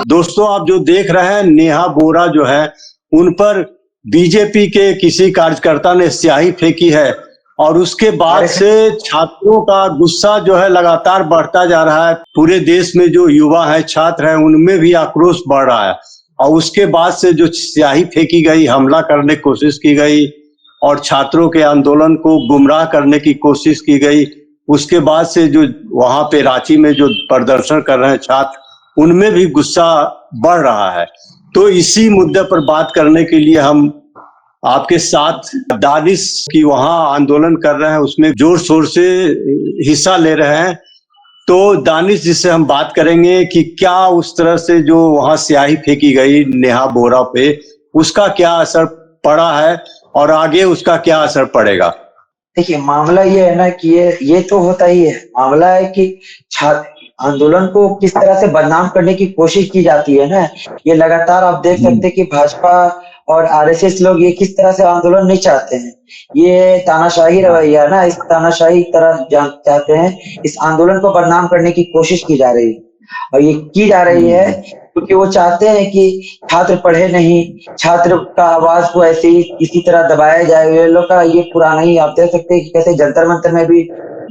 दोस्तों, आप जो देख रहे हैं, नेहा बोरा जो है, उन पर बीजेपी के किसी कार्यकर्ता ने स्याही फेंकी है और उसके बाद से छात्रों का गुस्सा जो है लगातार बढ़ता जा रहा है। पूरे देश में जो युवा है, छात्र हैं, उनमें भी आक्रोश बढ़ रहा है और उसके बाद से जो स्याही फेंकी गई, हमला करने की कोशिश की गई और छात्रों के आंदोलन को गुमराह करने की कोशिश की गई। उसके बाद से जो वहां पे रांची में जो प्रदर्शन कर रहे हैं छात्र, उनमें भी गुस्सा बढ़ रहा है। तो इसी मुद्दे पर बात करने के लिए हम आपके साथ दानिश की वहां आंदोलन कर रहे हैं, उसमें जोर शोर से हिस्सा ले रहे हैं। तो दानिश जिससे हम बात करेंगे कि क्या उस तरह से जो वहां स्याही फेंकी गई नेहा बोरा पे, उसका क्या असर पड़ा है और आगे उसका क्या असर पड़ेगा। देखिए, मामला ये है ना कि ये तो होता ही है। मामला है कि छात्र आंदोलन को किस तरह से बदनाम करने की कोशिश की जाती है ना। ये लगातार आप देख सकते हैं कि भाजपा और आरएसएस लोग ये किस तरह से आंदोलन नहीं चाहते हैं। ये तानाशाही रवैया है ना, इस तानाशाही तरह चाहते हैं। इस आंदोलन को बदनाम करने की कोशिश की जा रही है और ये की जा रही है क्योंकि वो चाहते हैं कि छात्र पढ़े नहीं, छात्र का आवाज को ऐसे ही इसी तरह दबाया जाए। ये लोग का ये पुराना ही आप देख सकते हैं कि कैसे जंतर मंतर में भी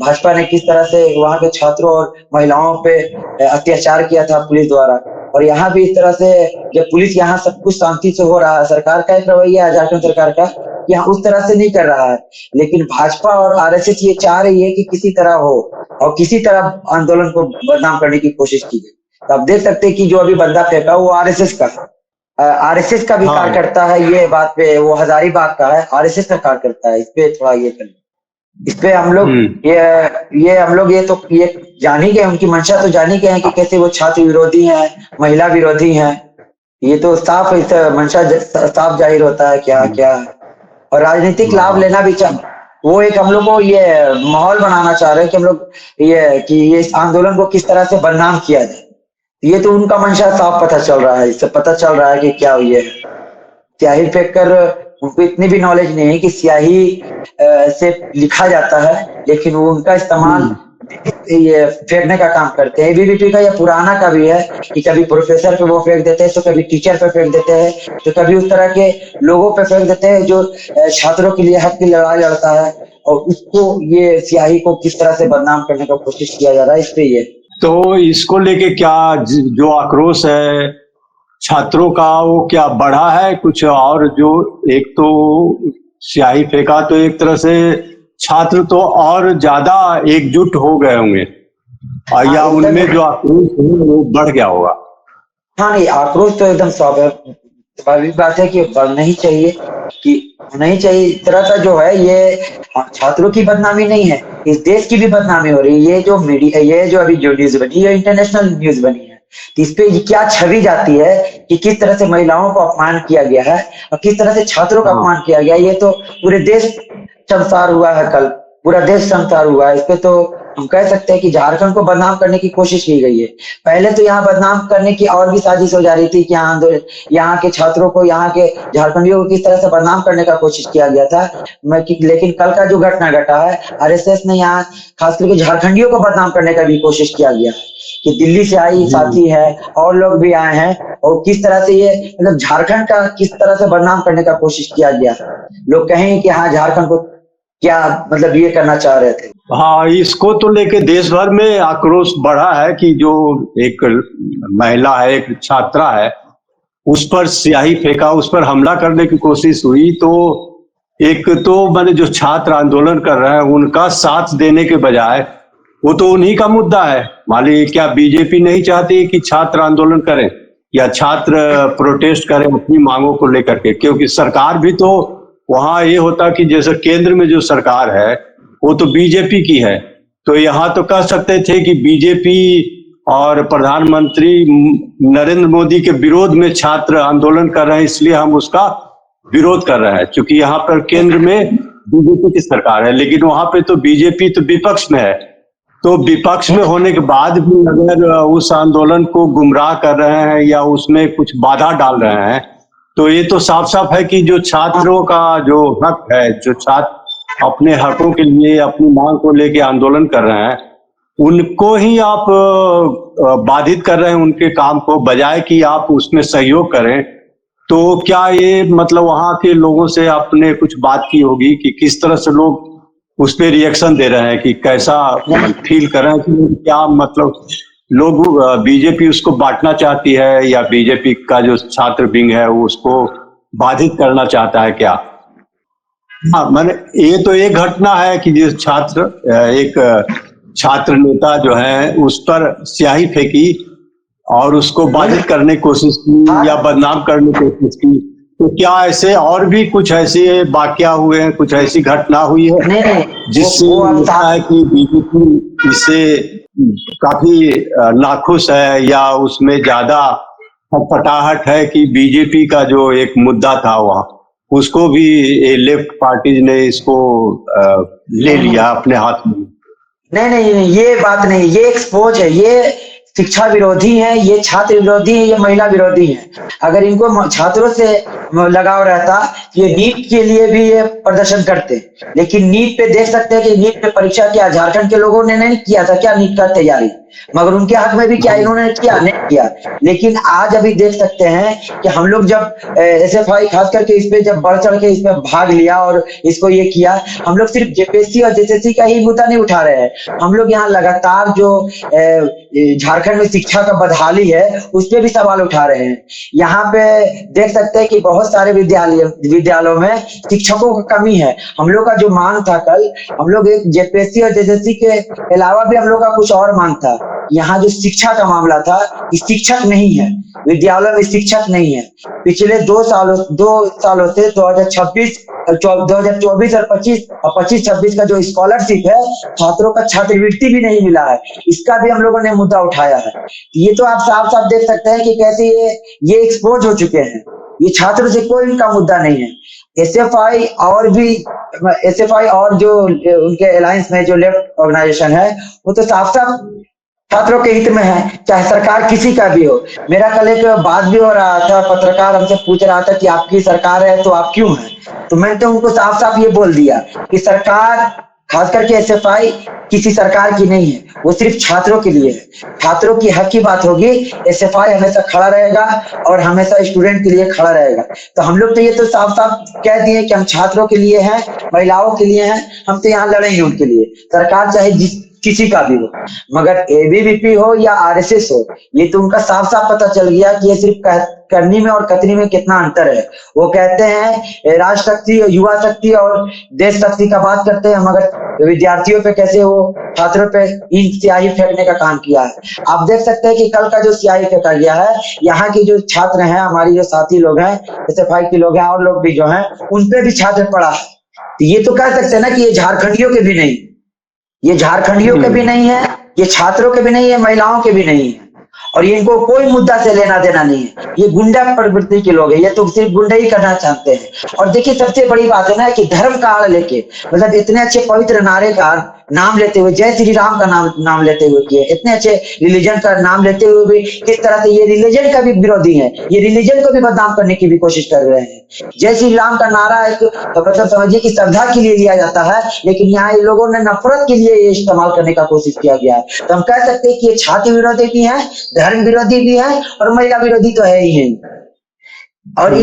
भाजपा ने किस तरह से वहां के छात्रों और महिलाओं पे अत्याचार किया था पुलिस द्वारा। और यहाँ भी इस तरह से जब पुलिस यहाँ सब कुछ शांति से हो रहा है, सरकार का एक रवैया है झारखंड सरकार का, यहाँ उस तरह से नहीं कर रहा है। लेकिन भाजपा और आरएसएस ये चाह रही है कि किसी तरह हो और किसी तरह आंदोलन को बदनाम करने की कोशिश की गई। तो आप देख सकते हैं कि जो अभी बंदा फेंका वो आरएसएस का आरएसएस का भी कार्यकर्ता है। ये बात पे वो हजारीबाग का है, आरएसएस का कार्यकर्ता है। इस पे थोड़ा ये कर, इस पे हम लोग ये हम लोग ये जान ही गए, उनकी मंशा तो जान ही गए हैं कि कैसे वो छात्र विरोधी हैं, महिला विरोधी हैं। ये तो साफ मंशा साफ जाहिर होता है क्या क्या। और राजनीतिक लाभ लेना भी वो एक हम लोग को ये माहौल बनाना चाह रहे हैं कि हम लोग ये इस आंदोलन को किस तरह से बदनाम किया जाए। ये तो उनका मंशा साफ पता चल रहा है। इससे पता चल रहा है कि क्या हुई है। स्याही फेंक कर उनको इतनी भी नॉलेज नहीं है कि स्याही से लिखा जाता है, लेकिन वो उनका इस्तेमाल ये फेंकने का काम करते हैं। एबीवीपी का ये पुराना का भी है कि कभी प्रोफेसर पे वो फेंक देते हैं, तो कभी टीचर पे फेंक देते हैं, तो कभी उस तरह के लोगों पे फेंक देते हैं जो छात्रों के लिए हक की लड़ाई लड़ता है। और उसको ये स्याही को किस तरह से बदनाम करने का कोशिश किया जा रहा है, इस पे ये। तो इसको लेके क्या जो आक्रोश है छात्रों का, वो क्या बढ़ा है कुछ? और जो एक तो स्याही फेंका तो एक तरह से छात्र तो और ज्यादा एकजुट हो गए होंगे या उनमें जो आक्रोश है वो बढ़ गया होगा। हाँ, नहीं, आक्रोश तो एकदम स्वाभाविक बात है कि बढ़ना ही चाहिए, कि नहीं चाहिए। इस तरह का जो है ये छात्रों की बदनामी नहीं है, इस देश की भी बदनामी हो रही है। ये जो मीडिया, ये जो अभी जो न्यूज बनी है, इंटरनेशनल न्यूज बनी है, इस पे क्या छवि जाती है कि किस तरह से महिलाओं को अपमान किया गया है और किस तरह से छात्रों का अपमान किया गया। ये तो पूरे देश शर्मसार हुआ है, कल पूरा देश शर्मसार हुआ है। इस पे तो हम कह सकते हैं कि झारखंड को बदनाम करने की कोशिश की गई है। पहले तो यहाँ बदनाम करने की और भी साजिश हो जा रही थी कि यहाँ के छात्रों को, यहाँ के झारखंडियों को किस तरह से बदनाम करने का कोशिश किया गया था। लेकिन कल का जो घटना घटा है, आरएसएस ने यहाँ खास करके झारखंडियों को बदनाम करने का भी कोशिश किया गया कि दिल्ली से आई साथी है और लोग भी आए हैं, और किस तरह से ये मतलब झारखंड का किस तरह से बदनाम करने का कोशिश किया गया। लोग कहें कि हाँ, झारखंड को क्या मतलब ये करना चाह रहे थे। हाँ, इसको तो लेके देश भर में आक्रोश बढ़ा है कि जो एक महिला है, एक छात्रा है, उस पर स्याही फेंका, उस पर हमला करने की कोशिश हुई। तो एक तो मैंने जो छात्र आंदोलन कर रहे हैं उनका साथ देने के बजाय वो तो उन्हीं का मुद्दा है। मान लीजिए, क्या बीजेपी नहीं चाहती कि छात्र आंदोलन करें या छात्र प्रोटेस्ट करें अपनी मांगों को लेकर के? क्योंकि सरकार भी तो वहां ये होता कि जैसे केंद्र में जो सरकार है वो तो बीजेपी की है, तो यहाँ तो कह सकते थे कि बीजेपी और प्रधानमंत्री नरेंद्र मोदी के विरोध में छात्र आंदोलन कर रहे हैं, इसलिए हम उसका विरोध कर रहे हैं, क्योंकि यहाँ पर केंद्र में बीजेपी की सरकार है। लेकिन वहां पे तो बीजेपी तो विपक्ष में है, तो विपक्ष में होने के बाद भी अगर उस आंदोलन को गुमराह कर रहे हैं या उसमें कुछ बाधा डाल रहे हैं, तो ये तो साफ साफ है कि जो छात्रों का जो हक है, जो छात्र अपने हकों के लिए अपनी मांग को लेके आंदोलन कर रहे हैं, उनको ही आप बाधित कर रहे हैं उनके काम को, बजाय कि आप उसमें सहयोग करें। तो क्या ये मतलब वहाँ के लोगों से आपने कुछ बात की होगी कि किस तरह से लोग उस पे रिएक्शन दे रहे हैं, कि कैसा फील कर रहे हैं, कि क्या मतलब लोग बीजेपी उसको बांटना चाहती है, या बीजेपी का जो छात्र विंग है वो उसको बाधित करना चाहता है क्या? हाँ, मैंने ये तो एक घटना है कि जिस एक छात्र नेता जो है उस पर स्याही फेंकी और उसको बाधित करने की कोशिश की या बदनाम करने की कोशिश की। तो क्या ऐसे और भी कुछ ऐसे वाकया हुए हैं, कुछ ऐसी घटना हुई है नहीं जिससे लगता है कि बीजेपी इससे काफी नाखुश है, या उसमें ज्यादा फटाहट है कि बीजेपी का जो एक मुद्दा था वहाँ उसको भी लेफ्ट पार्टीज ने इसको ले लिया अपने हाथ में? नहीं, ये बात नहीं, ये एक्सपोज है, ये शिक्षा विरोधी है, ये छात्र विरोधी है, ये महिला विरोधी है। अगर इनको छात्रों से लगाव रहता, ये नीट के लिए भी ये प्रदर्शन करते। लेकिन नीट पे देख सकते हैं कि नीट पे परीक्षा क्या झारखंड के लोगों ने नहीं किया था क्या नीट का तैयारी, मगर उनके हक में भी क्या इन्होंने किया? नहीं किया। लेकिन आज अभी देख सकते हैं कि हम लोग जब एसएफआई खास करके इस पे जब बढ़ चढ़ के इसमें भाग लिया और इसको ये किया, हम लोग सिर्फ जेपीएससी और जेएसएससी का ही मुद्दा नहीं उठा रहे हैं, हम लोग यहाँ लगातार जो झारखंड में शिक्षा का बदहाली है उस पर भी सवाल उठा रहे हैं। यहाँ पे देख सकते हैं कि बहुत सारे विद्यालयों में शिक्षकों की कमी है। हम लोग का जो मांग था कल, हम लोग एक जेपीएससी और जेएसएससी के अलावा भी हम लोग का कुछ और मांग था। यहाँ जो शिक्षा का मामला था कि शिक्षक नहीं है, विद्यालय में शिक्षक नहीं है। पिछले 2 सालों से 2024 और 25-26 का जो स्कॉलरशिप है, छात्रों का छात्रवृत्ति भी नहीं मिला है, इसका भी हम लोगों ने मुद्दा उठाया है। ये तो आप साफ साफ देख सकते हैं कि कैसे ये एक्सपोज हो चुके हैं। ये छात्रों से कोई उनका मुद्दा नहीं है। एसएफआई और जो उनके अलायंस में जो लेफ्ट ऑर्गेनाइजेशन है वो तो साफ साफ छात्रों के हित में है, चाहे सरकार किसी का भी हो। मेरा कल एक बात भी हो रहा था, पत्रकार हमसे पूछ रहा था कि आपकी सरकार है तो आप क्यों हैं? तो मैंने तो उनको साफ साफ ये बोल दिया कि सरकार खास करके एसएफआई किसी सरकार की नहीं है, वो सिर्फ छात्रों के लिए है। छात्रों की हक की बात होगी, एसएफआई हमेशा खड़ा रहेगा और हमेशा स्टूडेंट के लिए खड़ा रहेगा। तो हम लोग तो ये तो साफ साफ कह दिए कि हम छात्रों के लिए हैं, महिलाओं के लिए हैं, हम तो यहाँ लड़ेंगे उनके लिए, सरकार चाहे किसी का भी हो। मगर एबीवीपी हो या आरएसएस हो, ये तो उनका साफ साफ पता चल गया कि ये सिर्फ करनी में और कथनी में कितना अंतर है। वो कहते हैं राष्ट्र शक्ति, युवा शक्ति और देश शक्ति का बात करते हैं, मगर विद्यार्थियों पे कैसे वो छात्रों पे इन स्याही फेंकने का काम किया है। आप देख सकते हैं कि कल का जो स्याही फेंका गया है, यहाँ के जो छात्र हैं, हमारी जो साथी लोग हैं, एसएफआई के लोग हैं और लोग भी जो हैं, उन पे भी छात्र पड़ा है। तो ये तो कह सकते हैं ना कि ये झारखंडियों के भी नहीं, ये झारखंडियों के भी नहीं है, ये छात्रों के भी नहीं है, महिलाओं के भी नहीं है, और इनको कोई मुद्दा से लेना देना नहीं है। ये गुंडा प्रवृत्ति के लोग हैं, ये तो सिर्फ गुंडा ही करना चाहते हैं। और देखिए सबसे बड़ी बात है ना कि धर्म का आड़ लेके, मतलब इतने अच्छे पवित्र नारे का नाम लेते हुए, जय श्री राम का नाम लेते हुए किए, इतने अच्छे रिलीजन का नाम लेते हुए भी किस तरह से ये रिलीजन का भी विरोधी है, ये रिलीजन को भी बदनाम करने की भी कोशिश कर रहे हैं। जय श्री राम का नारा एक मतलब समझिए कि श्रद्धा के लिए लिया जाता है, लेकिन यहाँ इन लोगों ने नफरत के लिए ये इस्तेमाल करने का कोशिश किया गया है। तो हम कह सकते हैं कि ये छात्र विरोधी भी है, धर्म विरोधी भी है और महिला विरोधी तो है ही है। और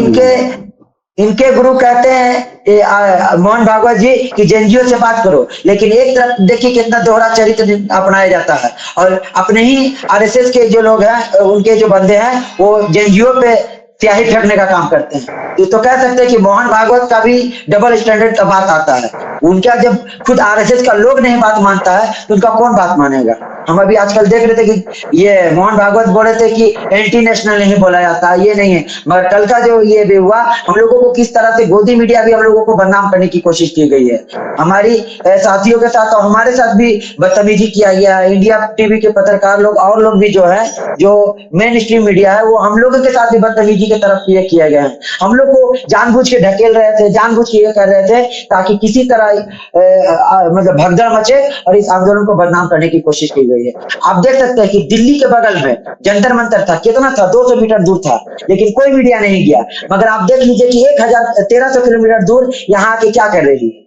इनके गुरु कहते हैं मोहन भागवत जी कि जेएनजीओ से बात करो, लेकिन एक तरफ देखिए कितना दोहरा चरित्र अपनाया जाता है, और अपने ही आरएसएस के जो लोग हैं, उनके जो बंदे हैं, वो जेएनजीओ पे स्याही फेंकने का काम करते हैं। तो कह सकते हैं कि मोहन भागवत का भी डबल स्टैंडर्ड का बात आता है। उनका जब खुद आरएसएस का लोग नहीं बात मानता है तो उनका कौन बात मानेगा? हम अभी आजकल देख रहे थे कि ये मोहन भागवत बोल रहे थे कि एंटी नेशनल नहीं बोला जाता, ये नहीं है, मगर कल का जो ये भी हुआ, हम लोगों को किस तरह से गोदी मीडिया भी हम लोगों को बदनाम करने की कोशिश की गई है। हमारी साथियों के साथ और हमारे साथ भी बदतमीजी किया गया है। इंडिया टीवी के पत्रकार लोग और लोग भी जो है, जो मेन स्ट्रीम मीडिया है, वो हम लोगों के साथ भी बदतमीजी की तरफ ये किया गया है। हम लोग को जानबूझ के ढकेल रहे थे, जानबूझ के ये कर रहे थे ताकि किसी तरह मतलब भगदड़ मचे और इस आंदोलन को बदनाम करने की कोशिश की गई है। आप देख सकते हैं कि दिल्ली के बगल में जंतर मंतर था, कितना था, 200 मीटर दूर था, लेकिन कोई मीडिया नहीं गया। मगर आप देख लीजिए कि 1300 किलोमीटर दूर यहाँ आके क्या कर रही है,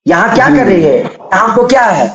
यहाँ क्या कर रही है, हमको क्या है?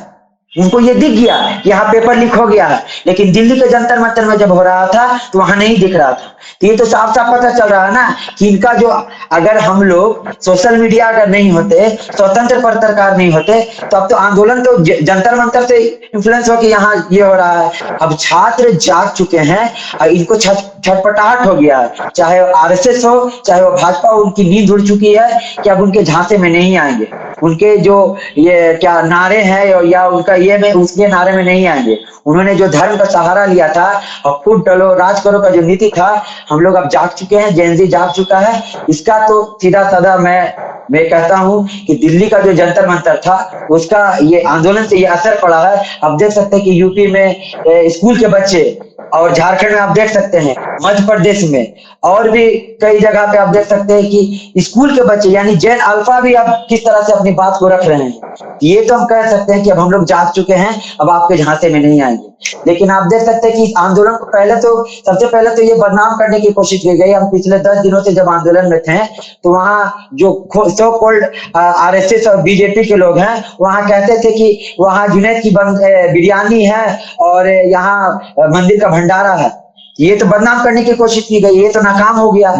उनको ये दिख गया कि यहाँ पेपर लीक हो गया है, लेकिन दिल्ली के जंतर मंतर में जब हो रहा था तो वहां नहीं दिख रहा था। तो ये तो साफ साफ पता चल रहा है ना कि इनका जो, अगर हम लोग सोशल मीडिया अगर नहीं होते, स्वतंत्र पत्रकार नहीं होते, तो अब तो आंदोलन तो जंतर मंतर से इन्फ्लुएंस होकर यहाँ ये हो रहा है। अब छात्र जाग चुके हैं और इनको छटपटाहट हो गया है, चाहे वो आरएसएस हो चाहे वो भाजपा, उनकी नींद उड़ चुकी है कि अब उनके झांसे में नहीं आएंगे। उनके जो ये क्या नारे हैं या उनका ये में उसके नारे में नहीं आएंगे। उन्होंने जो धर्म का सहारा लिया था और खुद डलो राज करो का जो नीति था, हम लोग अब जाग चुके हैं, जेन ज़ी जाग चुका है। इसका तो सीधा साधा मैं कहता हूं कि दिल्ली का जो जंतर मंतर था उसका ये आंदोलन से ये असर पड़ा है। अब देख सकते हैं कि यूपी में स्कूल के बच्चे, और झारखंड में आप देख सकते हैं, मध्य प्रदेश में और भी कई जगह पे आप देख सकते हैं कि स्कूल के बच्चे यानी जेन अल्फा भी अब किस तरह से अपनी बात को रख रहे हैं। ये तो हम कह सकते हैं कि अब हम लोग जाग चुके हैं, अब आपके झांसे में नहीं आएंगे। लेकिन आप देख सकते हैं कि आंदोलन को सबसे पहले तो ये बदनाम करने की कोशिश की गई। हम पिछले 10 दिनों से जब आंदोलन में थे तो वहाँ जो सो कॉल्ड आरएसएस और बीजेपी के लोग हैं वहाँ कहते थे कि वहाँ जुनैद की बिरयानी है और यहाँ मंदिर का भंडारा है। ये तो बदनाम करने की कोशिश की गई, ये तो नाकाम हो गया।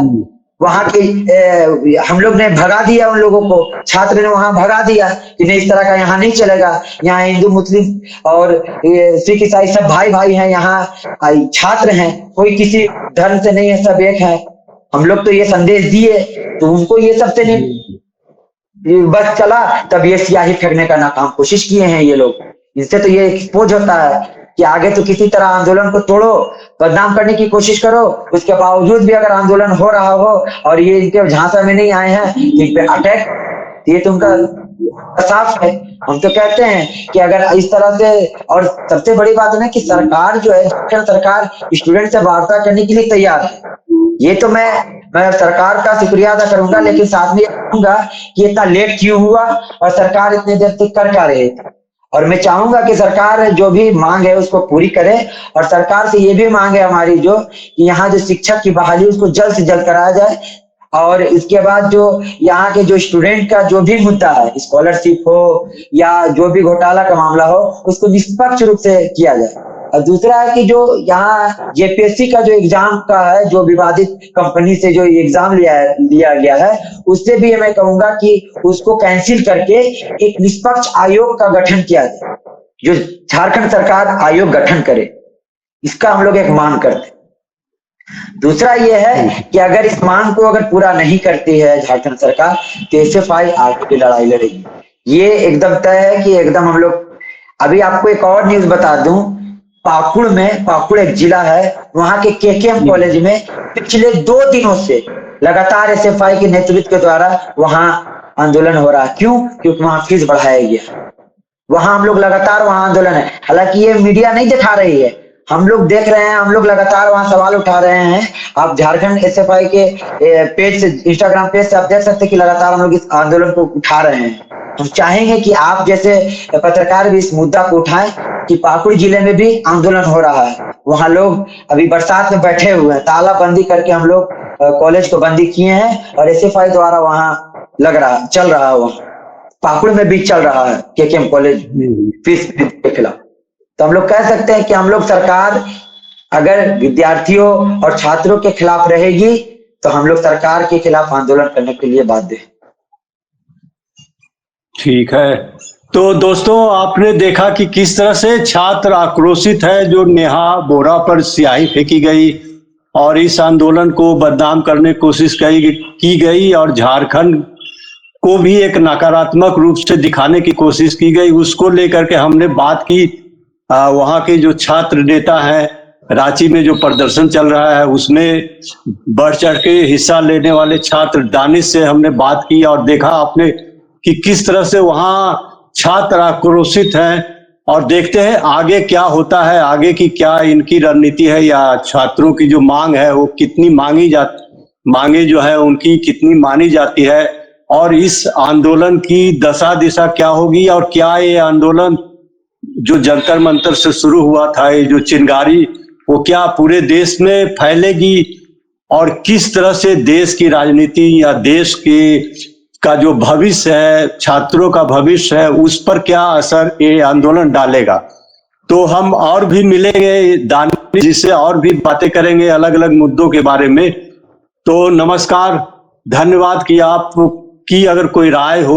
वहां के हम लोग ने भगा दिया उन लोगों को, छात्र ने वहां भगा दिया कि नहीं, इस तरह का यहाँ नहीं चलेगा। यहाँ हिंदू मुस्लिम और सिख ईसाई सब भाई भाई हैं, यहाँ छात्र हैं, कोई किसी धर्म से नहीं है, सब एक है। हम लोग तो ये संदेश दिए तो उनको ये सबसे नहीं बस चला, तब ये स्याही फेंकने का नाकाम कोशिश किए हैं ये लोग। इससे तो ये एक्सपोज होता है कि आगे तो किसी तरह आंदोलन को तोड़ो, बदनाम करने की कोशिश करो, उसके बावजूद भी अगर आंदोलन हो रहा हो और ये इनके झांसा में नहीं आए हैं तो इन पे अटैक, ये तो उनका साफ है। हम तो कहते हैं कि अगर इस तरह से, और सबसे बड़ी बात है ना कि सरकार जो है, सरकार स्टूडेंट से वार्ता करने के लिए तैयार है। ये तो मैं सरकार का शुक्रिया अदा करूंगा, लेकिन साथ में कहूंगा कि इतना लेट क्यों हुआ और सरकार इतने देर तक कर क्या रही थी। और मैं चाहूंगा कि सरकार जो भी मांग है उसको पूरी करे, और सरकार से ये भी मांग है हमारी जो कि यहाँ जो शिक्षक की बहाली उसको जल्द से जल्द कराया जाए, और इसके बाद जो यहाँ के जो स्टूडेंट का जो भी मुद्दा है, स्कॉलरशिप हो या जो भी घोटाला का मामला हो, उसको निष्पक्ष रूप से किया जाए। और दूसरा है कि जो यहाँ जेपीएससी का जो एग्जाम का है, जो विवादित कंपनी से जो एग्जाम लिया गया है, उससे भी मैं कहूंगा कि उसको कैंसिल करके एक निष्पक्ष आयोग का गठन किया जाए, जो झारखंड सरकार आयोग गठन करे। इसका हम लोग एक मांग करते। दूसरा ये है कि अगर इस मांग को अगर पूरा नहीं करती है झारखंड सरकार तो एसएफआई आगे की लड़ाई लड़ेगी। ये एकदम तय है कि एकदम हम लोग। अभी आपको एक और न्यूज बता दूं, पाकुड़ एक जिला है, वहां के केकेएम कॉलेज में पिछले 2 दिनों से लगातार एसएफआई के नेतृत्व के द्वारा वहां आंदोलन हो रहा है। क्यों? क्योंकि वहां फीस बढ़ाया गया। वहां हम लोग लगातार वहां आंदोलन है, हालांकि ये मीडिया नहीं दिखा रही है, हम लोग देख रहे हैं, हम लोग लगातार वहां सवाल उठा रहे हैं। आप झारखंड एसएफआई के पेज से, इंस्टाग्राम पेज से आप देख सकते हैं कि लगातार हम लोग इस आंदोलन को उठा रहे हैं। हम चाहेंगे कि आप जैसे पत्रकार भी इस मुद्दा को उठाएं कि पाकुड़ जिले में भी आंदोलन हो रहा है। वहां लोग अभी बरसात में बैठे हुए हैं, तालाबंदी करके हम लोग कॉलेज को बंदी किए हैं, और एसएफआई द्वारा वहां चल रहा है, वहां पाकुड़ में भी चल रहा है केकेएम कॉलेज फीस के खिलाफ। तो हम लोग कह सकते हैं कि हम लोग सरकार अगर विद्यार्थियों और छात्रों के खिलाफ रहेगी तो हम लोग सरकार के खिलाफ आंदोलन करने के लिए बाध्य हैं। ठीक है, तो दोस्तों आपने देखा कि किस तरह से छात्र आक्रोशित है, जो नेहा बोरा पर स्याही फेंकी गई और इस आंदोलन को बदनाम करने की कोशिश की गई, और झारखंड को भी एक नकारात्मक रूप से दिखाने की कोशिश की गई। उसको लेकर के हमने बात की। वहाँ के जो छात्र नेता हैं, रांची में जो प्रदर्शन चल रहा है उसमें बढ़ चढ़ के हिस्सा लेने वाले छात्र दानिश से हमने बात की, और देखा आपने कि किस तरह से वहाँ छात्र आक्रोशित हैं। और देखते हैं आगे क्या होता है, आगे की क्या इनकी रणनीति है, या छात्रों की जो मांग है वो कितनी मांगे जो है उनकी कितनी मानी जाती है, और इस आंदोलन की दशा दिशा क्या होगी, और क्या ये आंदोलन जो जंतर मंतर से शुरू हुआ था, ये जो चिंगारी, वो क्या पूरे देश में फैलेगी, और किस तरह से देश की राजनीति या देश के का जो भविष्य है, छात्रों का भविष्य है, उस पर क्या असर ये आंदोलन डालेगा। तो हम और भी मिलेंगे दानी जी से और भी बातें करेंगे अलग अलग मुद्दों के बारे में। तो नमस्कार, धन्यवाद कि आपकी अगर कोई राय हो